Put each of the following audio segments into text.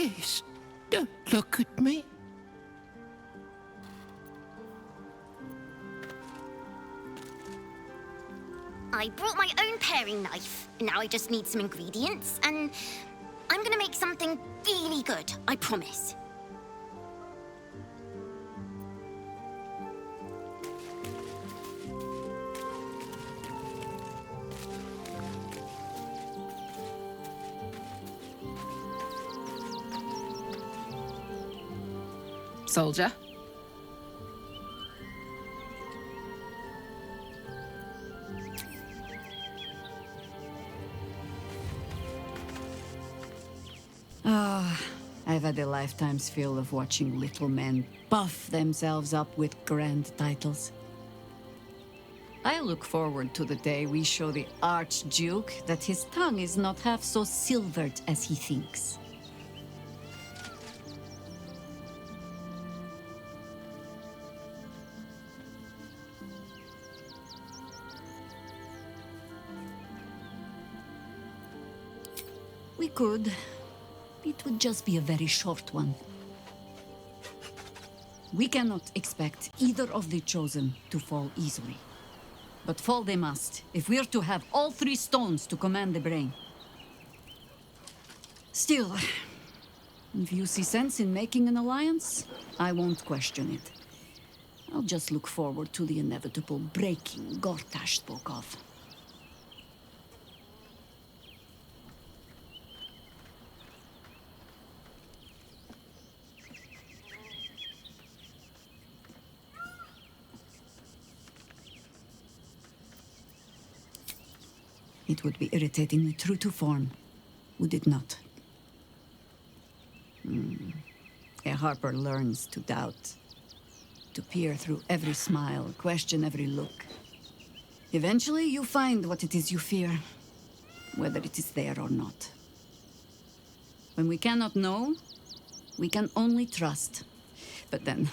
Please, don't look at me. I brought my own paring knife. Now I just need some ingredients, and I'm gonna make something really good, I promise. Soldier? I've had a lifetime's fill of watching little men buff themselves up with grand titles. I look forward to the day we show the Archduke that his tongue is not half so silvered as he thinks. We could. It would just be a very short one. We cannot expect either of the Chosen to fall easily. But fall they must, if we're to have all three stones to command the brain. Still, if you see sense in making an alliance, I won't question it. I'll just look forward to the inevitable breaking Gortash spoke of. It would be irritatingly true to form, would it not? A Harper learns to doubt, to peer through every smile, question every look. Eventually, you find what it is you fear, whether it is there or not. When we cannot know, we can only trust. But then,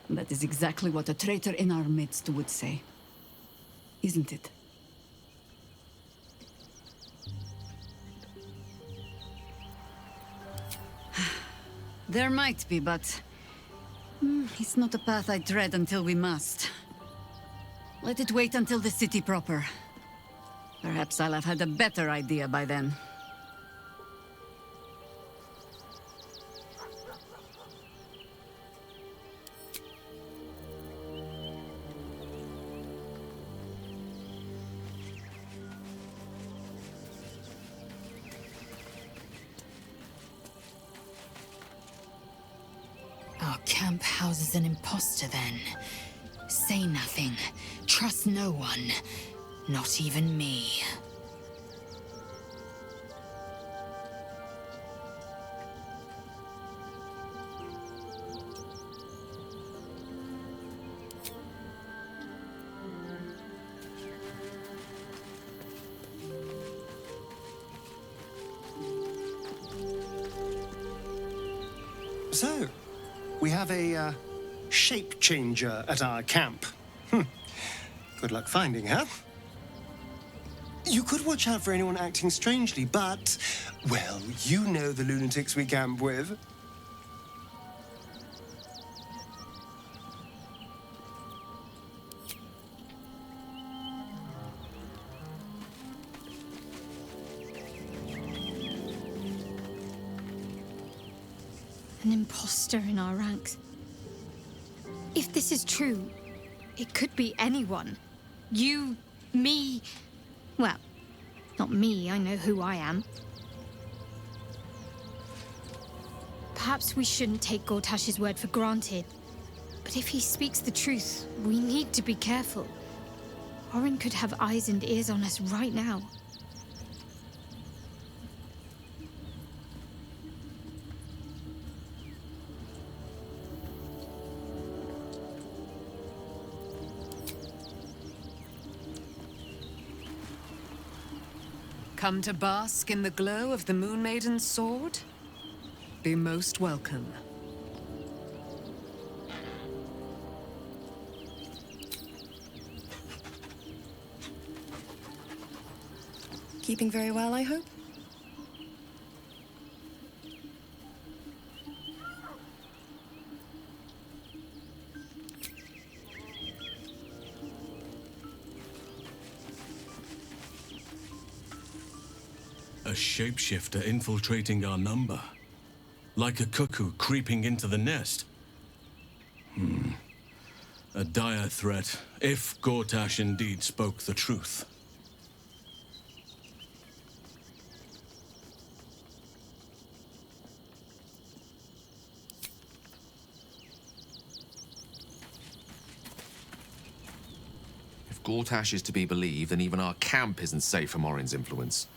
that is exactly what a traitor in our midst would say. Isn't it? There might be, but it's not a path I tread until we must. Let it wait until the city proper. Perhaps I'll have had a better idea by then. Our camp houses an imposter, then. Say nothing. Trust no one. Not even me. So, we have a shape changer at our camp. Good luck finding her. You could watch out for anyone acting strangely, but, well, you know the lunatics we camp with. An imposter in our ranks. If this is true, it could be anyone. You, me... Well, not me, I know who I am. Perhaps we shouldn't take Gortash's word for granted. But if he speaks the truth, we need to be careful. Orin could have eyes and ears on us right now. Come to bask in the glow of the Moon Maiden's sword? Be most welcome. Keeping very well, I hope? A shapeshifter infiltrating our number. Like a cuckoo creeping into the nest. A dire threat, if Gortash indeed spoke the truth. If Gortash is to be believed, then even our camp isn't safe from Orin's influence.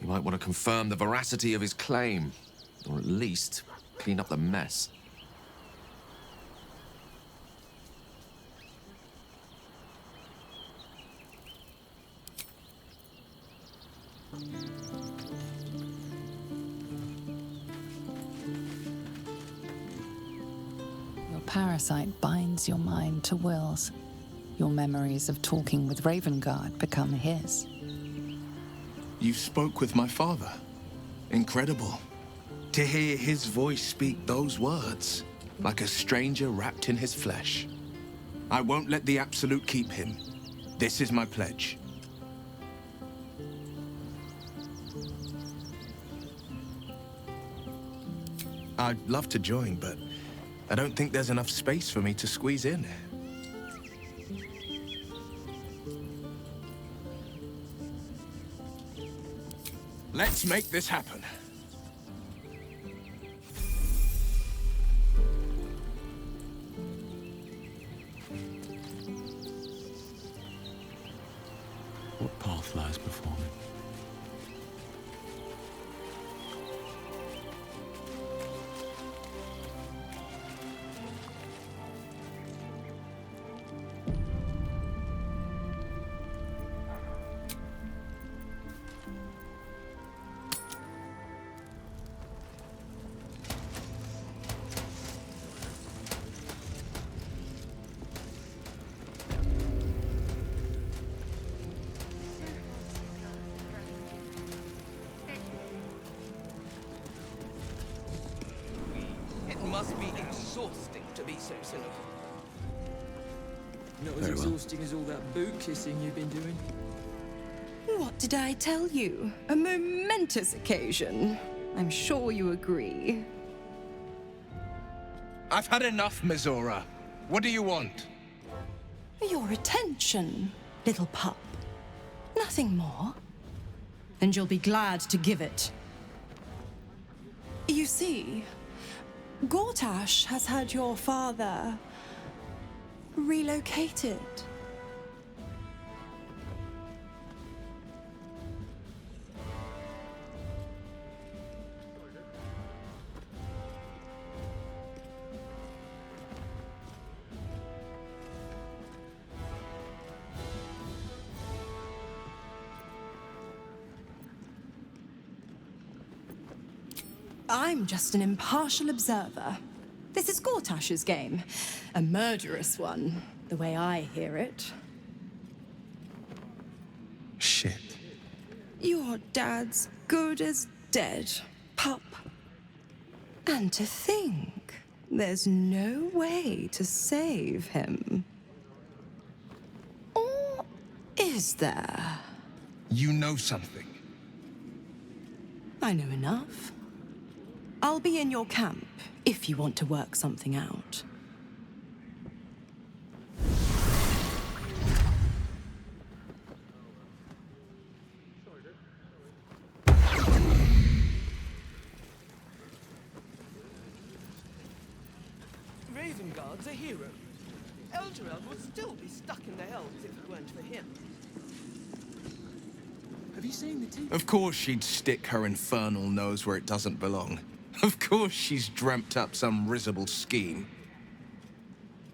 He might want to confirm the veracity of his claim, or at least clean up the mess. Your parasite binds your mind to Wyll's. Your memories of talking with Ravengard become his. You spoke with my father. Incredible. To hear his voice speak those words, like a stranger wrapped in his flesh. I won't let the Absolute keep him. This is my pledge. I'd love to join, but I don't think there's enough space for me to squeeze in. Let's make this happen. What path lies before me? Must be exhausting to be so cynical. Not as exhausting as all that boot kissing you've been doing. What did I tell you? A momentous occasion. I'm sure you agree. I've had enough, Mizora. What do you want? Your attention, little pup. Nothing more. And you'll be glad to give it. You see, Gortash has had your father relocated. I'm just an impartial observer. This is Gortash's game. A murderous one, the way I hear it. Shit. Your dad's good as dead, pup. And to think, there's no way to save him. Or is there? You know something. I know enough. I'll be in your camp if you want to work something out. Ravengard's a hero. Elturel would still be stuck in the Hells if it weren't for him. Have you seen the TV? Of course she'd stick her infernal nose where it doesn't belong. Of course she's dreamt up some risible scheme.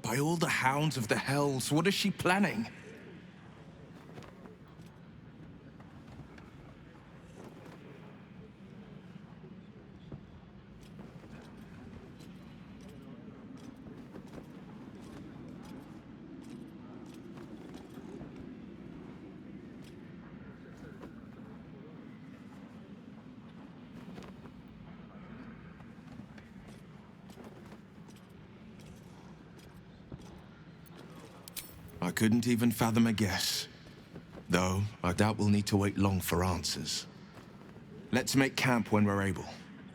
By all the hounds of the Hells, what is she planning? I couldn't even fathom a guess. Though, I doubt we'll need to wait long for answers. Let's make camp when we're able.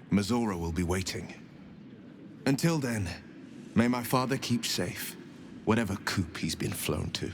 Mizora will be waiting. Until then, may my father keep safe, whatever coop he's been flown to.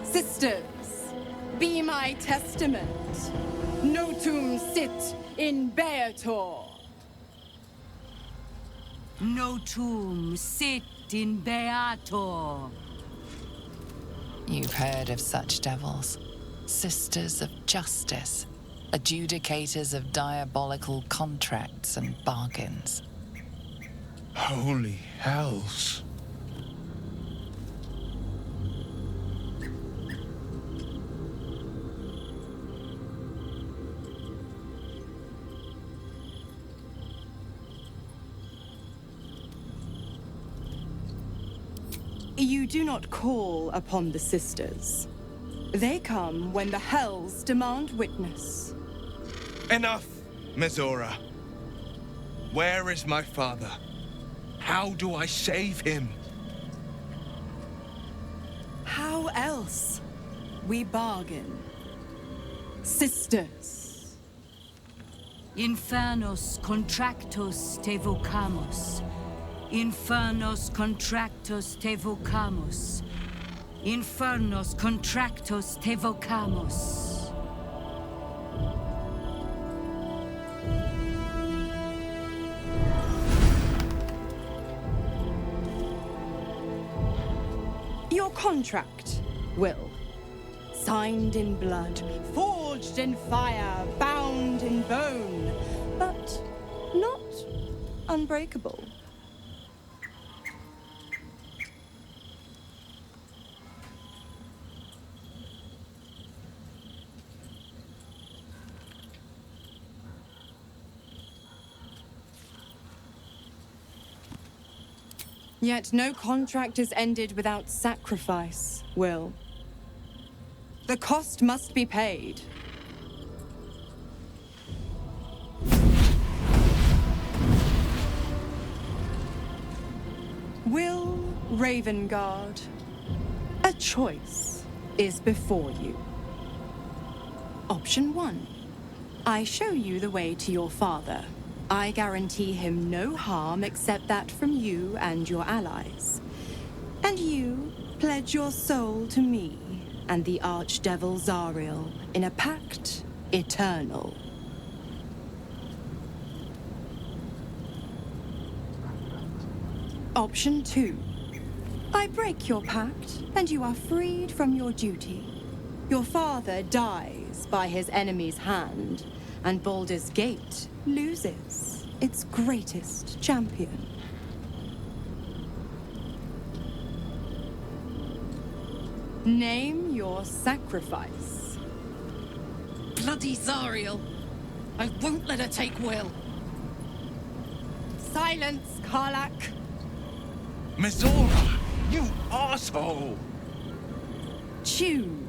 Sisters, be my testament. Notum sit in Beator. Notum sit in Beator. You've heard of such devils. Sisters of justice. Adjudicators of diabolical contracts and bargains. Holy hells. You do not call upon the sisters. They come when the hells demand witness. Enough, Mizora. Where is my father? How do I save him? How else? We bargain. Sisters. Infernos contractos te vocamus. Infernos contractos te vocamus. Infernos contractos te vocamus. Your contract, Wyll. Signed in blood, forged in fire, bound in bone, but not unbreakable. Yet no contract is ended without sacrifice, Wyll. The cost must be paid. Wyll Ravengard, a choice is before you. Option 1. I show you the way to your father. I guarantee him no harm except that from you and your allies. And you pledge your soul to me and the Archdevil Zariel in a pact eternal. Option 2. I break your pact, and you are freed from your duty. Your father dies by his enemy's hand, and Baldur's Gate loses its greatest champion. Name your sacrifice. Bloody Zariel! I won't let her take Wyll. Silence, Karlach! Mizora, you asshole! Choose.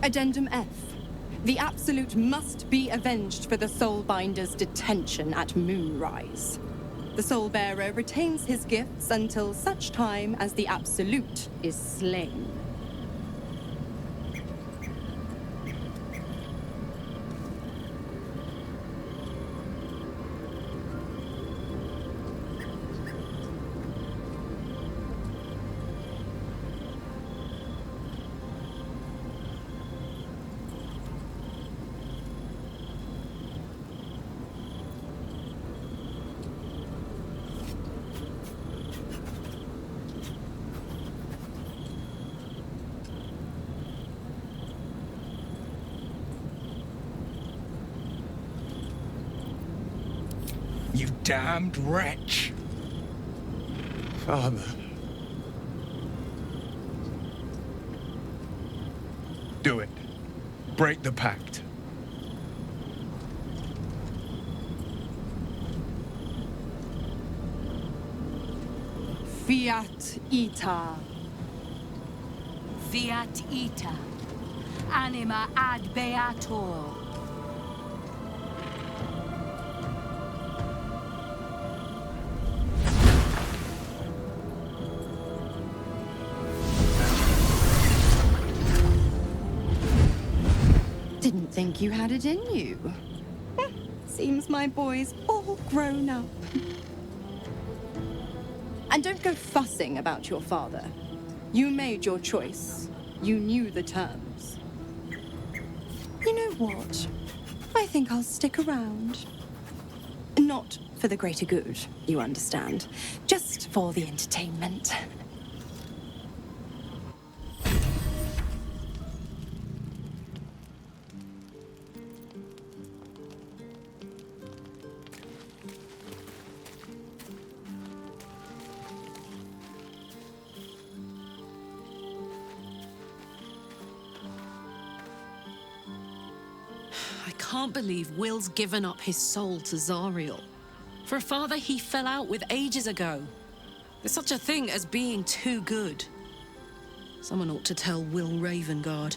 Addendum F. The Absolute must be avenged for the Soulbinder's detention at Moonrise. The Soulbearer retains his gifts until such time as the Absolute is slain. You damned wretch! Father. Do it. Break the pact. Fiat Ita. Fiat ita. Anima ad beator. Didn't think you had it in you. Seems my boy's all grown up. And don't go fussing about your father. You made your choice. You knew the terms. You know what? I think I'll stick around. Not for the greater good, you understand. Just for the entertainment. I can't believe Wyll's given up his soul to Zariel. For a father he fell out with ages ago. There's such a thing as being too good. Someone ought to tell Wyll Ravengard.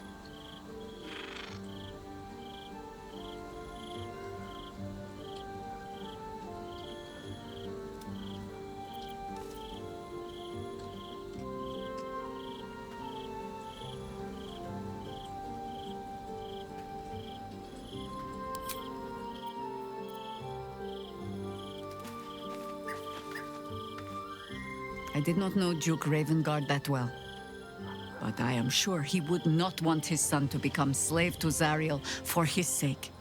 I did not know Duke Ravengard that well, but I am sure he would not want his son to become slave to Zariel for his sake.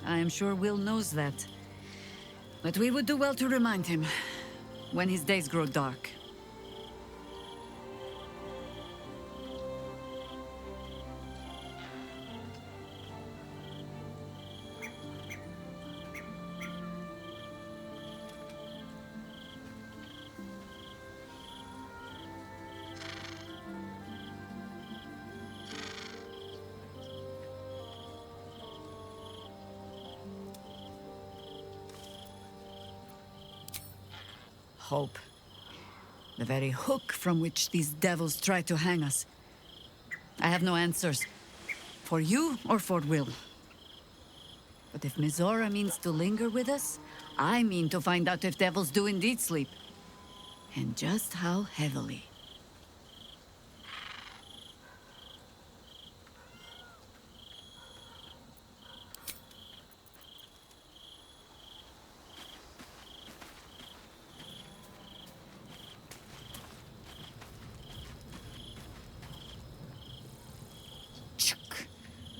I am sure Wyll knows that, but we would do well to remind him when his days grow dark. hope. The very hook from which these devils try to hang us. I have no answers. For you or for Wyll. But if Mizora means to linger with us, I mean to find out if devils do indeed sleep. And just how heavily.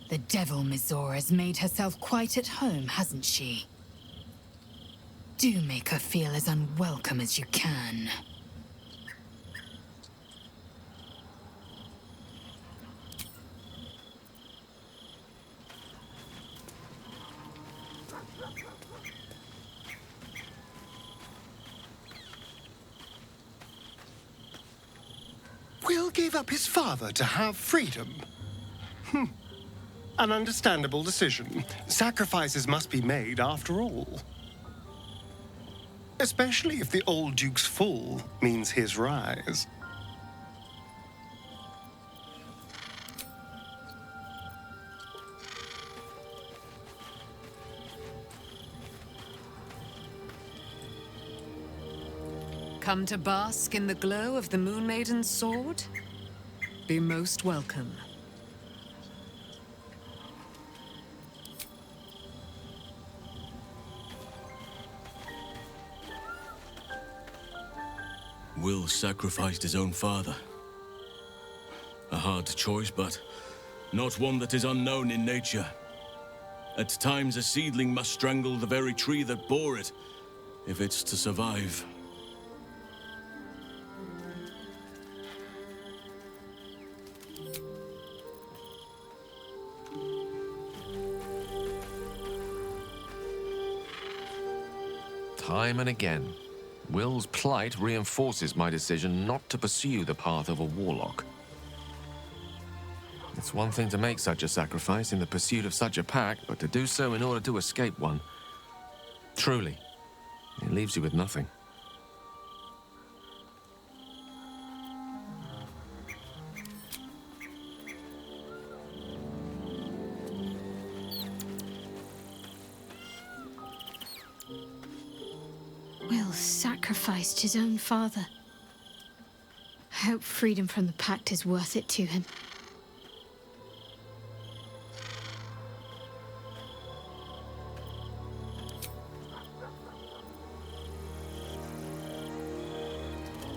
The devil Mizora's made herself quite at home, hasn't she? Do make her feel as unwelcome as you can. Wyll gave up his father to have freedom. An understandable decision. Sacrifices must be made after all. Especially if the old Duke's fall means his rise. Come to bask in the glow of the Moon Maiden's sword? Be most welcome. Wyll sacrificed his own father. A hard choice, but not one that is unknown in nature. At times, a seedling must strangle the very tree that bore it, if it's to survive. Time and again, Wyll's plight reinforces my decision not to pursue the path of a warlock. It's one thing to make such a sacrifice in the pursuit of such a pack, but to do so in order to escape one. Truly, it leaves you with nothing. Wyll sacrificed his own father. I hope freedom from the Pact is worth it to him.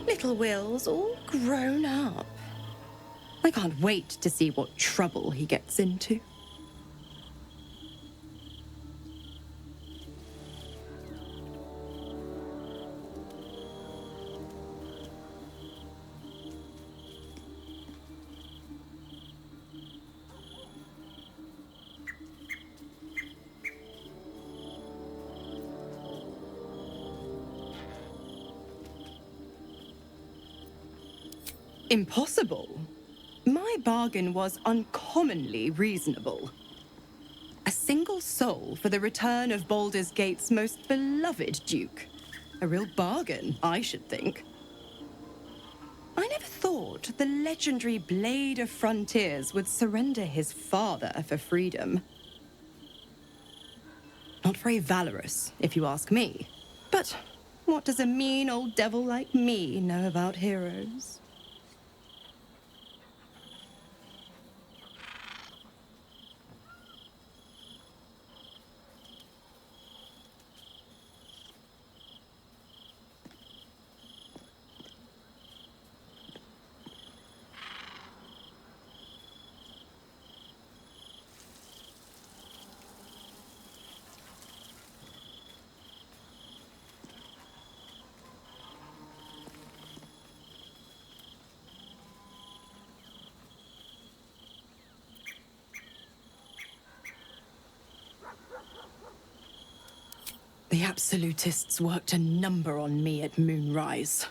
Little Wyll's all grown up. I can't wait to see what trouble he gets into. Impossible. My bargain was uncommonly reasonable. A single soul for the return of Baldur's Gate's most beloved Duke. A real bargain, I should think. I never thought the legendary Blade of Frontiers would surrender his father for freedom. Not very valorous, if you ask me. But what does a mean old devil like me know about heroes? The Absolutists worked a number on me at Moonrise.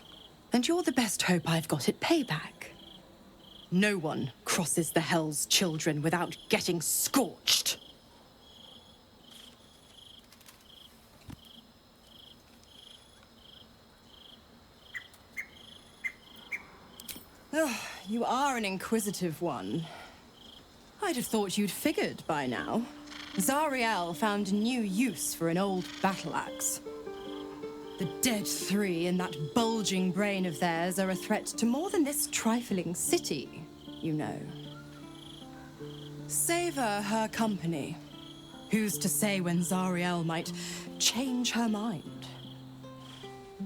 And you're the best hope I've got at payback. No one crosses the Hell's Children without getting scorched. you are an inquisitive one. I'd have thought you'd figured by now. Zariel found a new use for an old battle axe. The dead three in that bulging brain of theirs are a threat to more than this trifling city, you know. Savor her company. Who's to say when Zariel might change her mind?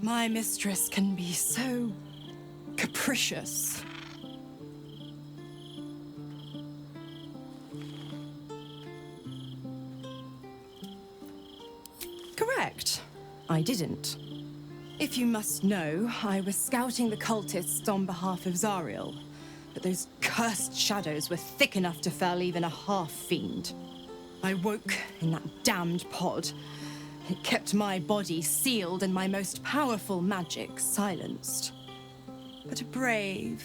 My mistress can be so capricious. Correct. I didn't. If you must know, I was scouting the cultists on behalf of Zariel, but those cursed shadows were thick enough to fell even a half-fiend. I woke in that damned pod. It kept my body sealed and my most powerful magic silenced. But a brave,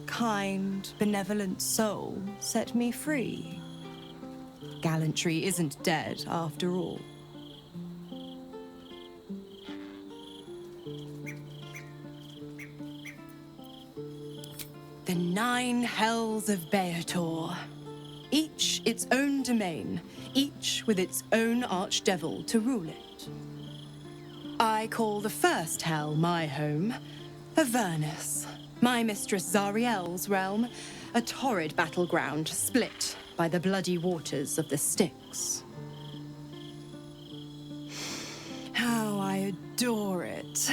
kind, benevolent soul set me free. Gallantry isn't dead, after all. The 9 hells of Beator. Each its own domain, each with its own archdevil to rule it. I call the first hell my home, Avernus, my mistress Zariel's realm, a torrid battleground split by the bloody waters of the Styx. How I adore it,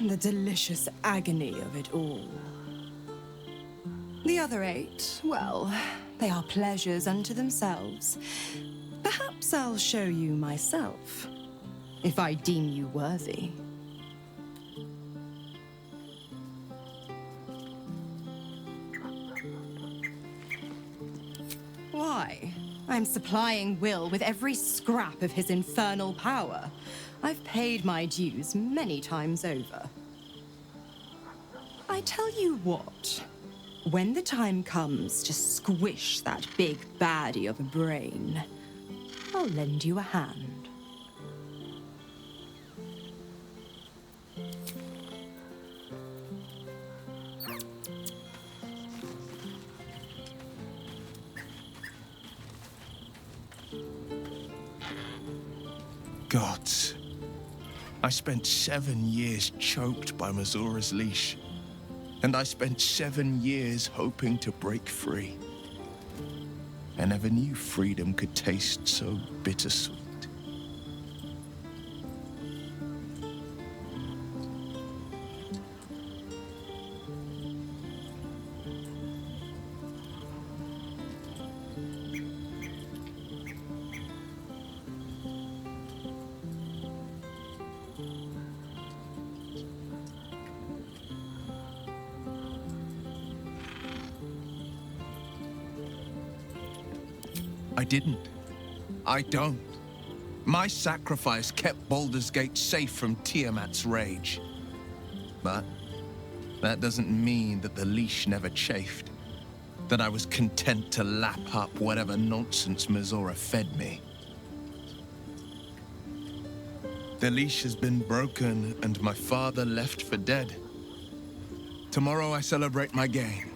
the delicious agony of it all. The other 8, well, they are pleasures unto themselves. Perhaps I'll show you myself, if I deem you worthy. Why? I'm supplying Wyll with every scrap of his infernal power. I've paid my dues many times over. I tell you what. When the time comes to squish that big baddie of a brain, I'll lend you a hand. Gods. I spent 7 years choked by Mizora's leash. And I spent 7 years hoping to break free. I never knew freedom could taste so bittersweet. I didn't. I don't. My sacrifice kept Baldur's Gate safe from Tiamat's rage. But that doesn't mean that the leash never chafed. That I was content to lap up whatever nonsense Mizora fed me. The leash has been broken and my father left for dead. Tomorrow I celebrate my gain.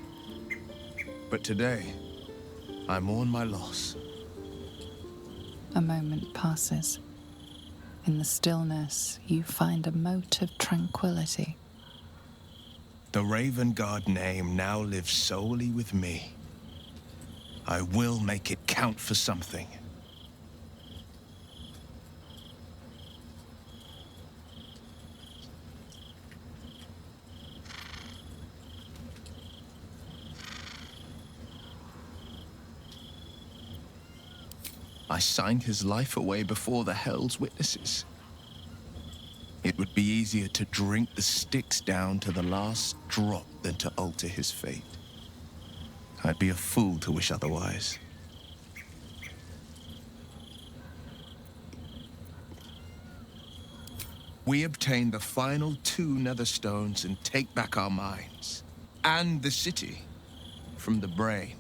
But today, I mourn my loss. A moment passes. In the stillness, you find a mote of tranquility. The Raven Guard name now lives solely with me. I will make it count for something. I signed his life away before the Hell's witnesses. It would be easier to drink the Styx down to the last drop than to alter his fate. I'd be a fool to wish otherwise. We obtain the final 2 Netherstones and take back our minds. And the city from the brain.